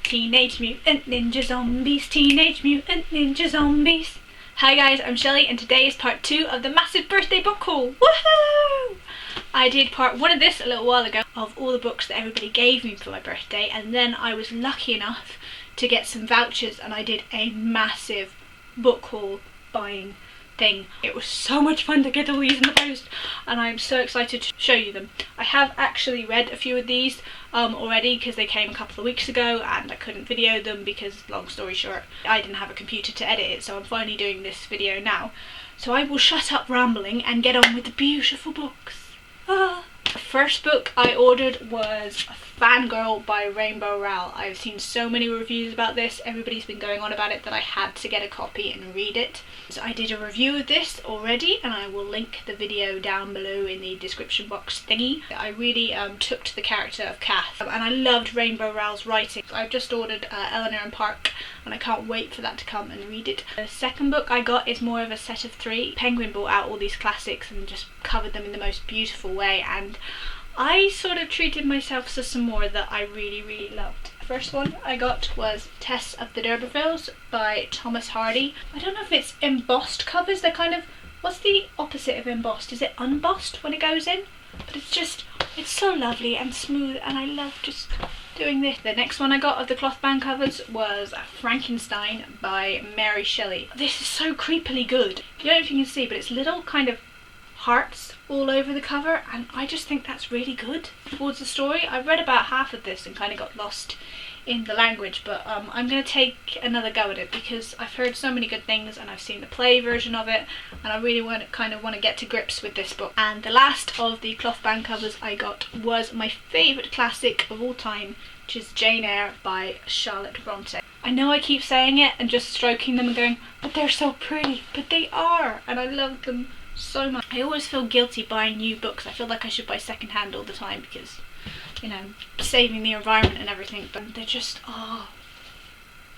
Teenage Mutant Ninja Zombies, Teenage Mutant Ninja Zombies. Hi guys, I'm Shelley and today is part 2 of the massive birthday book haul. Woohoo! I did part 1 of this a little while ago of all the books that everybody gave me for my birthday, and then I was lucky enough to get some vouchers and I did a massive book haul buying thing. It was so much fun to get all these in the post and I'm so excited to show you them. I have actually read a few of these already because they came a couple of weeks ago and I couldn't video them because, long story short, I didn't have a computer to edit it, so I'm finally doing this video now. So I will shut up rambling and get on with the beautiful books. The first book I ordered was Fangirl by Rainbow Rowell. I've seen so many reviews about this, everybody's been going on about it, that I had to get a copy and read it. So I did a review of this already and I will link the video down below in the description box thingy. I really took to the character of Kath and I loved Rainbow Rowell's writing. I've just ordered Eleanor and Park and I can't wait for that to come and read it. The second book I got is more of a set of 3. Penguin brought out all these classics and just covered them in the most beautiful way, and I sort of treated myself to some more that I really loved. The first one I got was Tess of the D'Urbervilles by Thomas Hardy. I don't know if it's embossed covers, they're kind of, what's the opposite of embossed? Is it unbossed when it goes in? But it's so lovely and smooth and I love just doing this. The next one I got of the cloth bound covers was Frankenstein by Mary Shelley. This is so creepily good. I don't know if you can see, but it's little kind of hearts all over the cover and I just think that's really good towards the story. I've read about half of this and kind of got lost in the language, but I'm going to take another go at it because I've heard so many good things and I've seen the play version of it and I really want to get to grips with this book. And the last of the cloth bound covers I got was my favourite classic of all time, which is Jane Eyre by Charlotte Bronte. I know I keep saying it and just stroking them and going, but they're so pretty, but they are, and I love them so much. I always feel guilty buying new books. I feel like I should buy second hand all the time because, you know, saving the environment and everything, but they're just,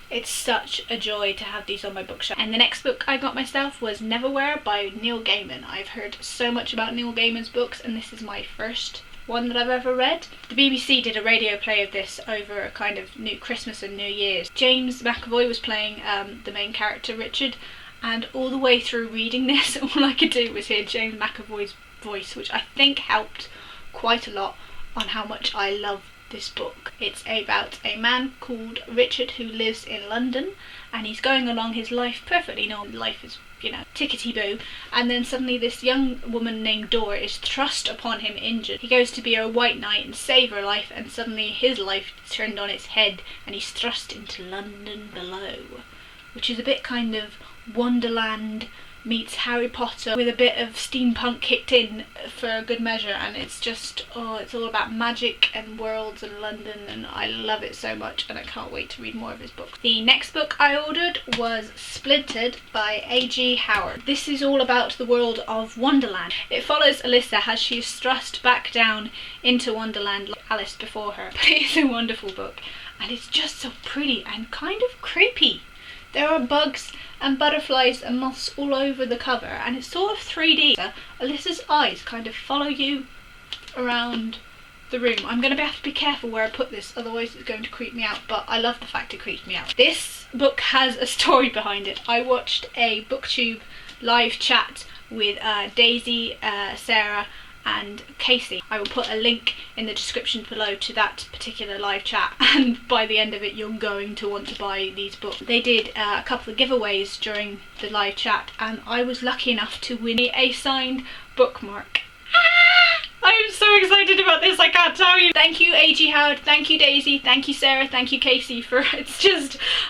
it's such a joy to have these on my bookshelf. And the next book I got myself was Neverwhere by Neil Gaiman. I've heard so much about Neil Gaiman's books and this is my first one that I've ever read. The BBC did a radio play of this over a kind of Christmas and New Year's. James McAvoy was playing the main character Richard, and all the way through reading this all I could do was hear James McAvoy's voice, which I think helped quite a lot on how much I love this book. It's about a man called Richard who lives in London and he's going along his life perfectly normal. Life is, you know, tickety-boo, and then suddenly this young woman named Dora is thrust upon him injured. He goes to be a white knight and save her life, and suddenly his life is turned on its head and he's thrust into London below, which is a bit kind of Wonderland meets Harry Potter with a bit of steampunk kicked in for a good measure, and it's just, it's all about magic and worlds and London and I love it so much and I can't wait to read more of his books. The next book I ordered was Splinter by A.G. Howard. This is all about the world of Wonderland. It follows Alyssa as she is thrust back down into Wonderland like Alice before her. But it is a wonderful book and it's just so pretty and kind of creepy. There are bugs and butterflies and moths all over the cover and it's sort of 3D. Alyssa's eyes kind of follow you around the room. I'm going to have to be careful where I put this, otherwise it's going to creep me out, but I love the fact it creeps me out. This book has a story behind it. I watched a BookTube live chat with Daisy, Sarah and Casey. I will put a link in the description below to that particular live chat and by the end of it you're going to want to buy these books. They did a couple of giveaways during the live chat and I was lucky enough to win a signed bookmark. I'm so excited about this, I can't tell you. Thank you A.G. Howard, thank you Daisy, thank you Sarah, thank you Casey for,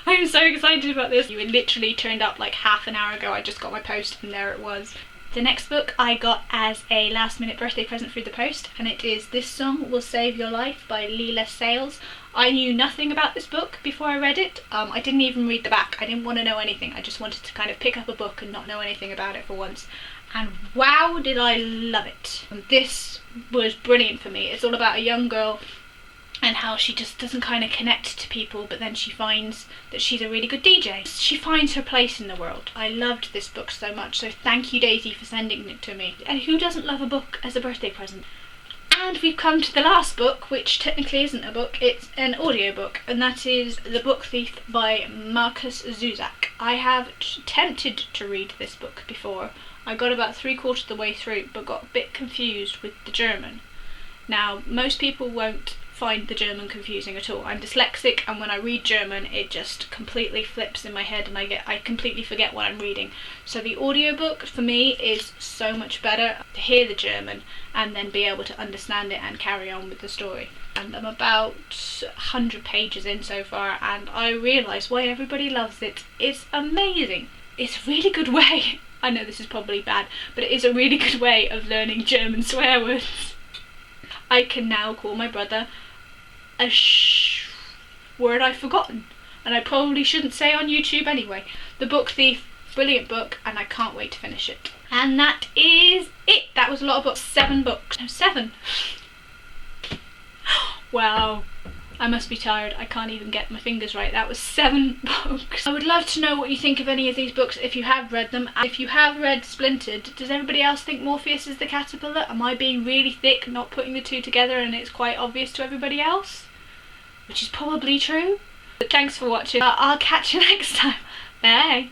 I'm so excited about this. You literally turned up like half an hour ago. I just got my post and there it was. The next book I got as a last minute birthday present through the post and it is This Song Will Save Your Life by Leela Sales. I knew nothing about this book before I read it. I didn't even read the back. I didn't want to know anything. I just wanted to kind of pick up a book and not know anything about it for once. And wow, did I love it. This was brilliant for me. It's all about a young girl and how she just doesn't kind of connect to people, but then she finds that she's a really good DJ. She finds her place in the world. I loved this book so much, so thank you Daisy for sending it to me. And who doesn't love a book as a birthday present? And we've come to the last book, which technically isn't a book, it's an audiobook, and that is The Book Thief by Markus Zusak. I have attempted to read this book before. I got about 3/4 of the way through, but got a bit confused with the German. Now, most people won't find the German confusing at all. I'm dyslexic, and when I read German it just completely flips in my head and I completely forget what I'm reading. So the audiobook for me is so much better to hear the German and then be able to understand it and carry on with the story. And I'm about 100 pages in so far, and I realise why everybody loves it. It's amazing. It's a really good way. I know this is probably bad, but it is a really good way of learning German swear words. I can now call my brother a word I've forgotten, and I probably shouldn't say on YouTube anyway. The Book Thief, brilliant book, and I can't wait to finish it. And that is it. That was a lot of books. 7 books. No, 7. Wow. I must be tired. I can't even get my fingers right. That was 7 books. I would love to know what you think of any of these books if you have read them. If you have read Splinter, does everybody else think Morpheus is the caterpillar? Am I being really thick, not putting the two together, and it's quite obvious to everybody else? Which is probably true. But thanks for watching. I'll catch you next time. Bye.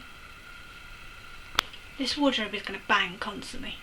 This wardrobe is going to bang constantly.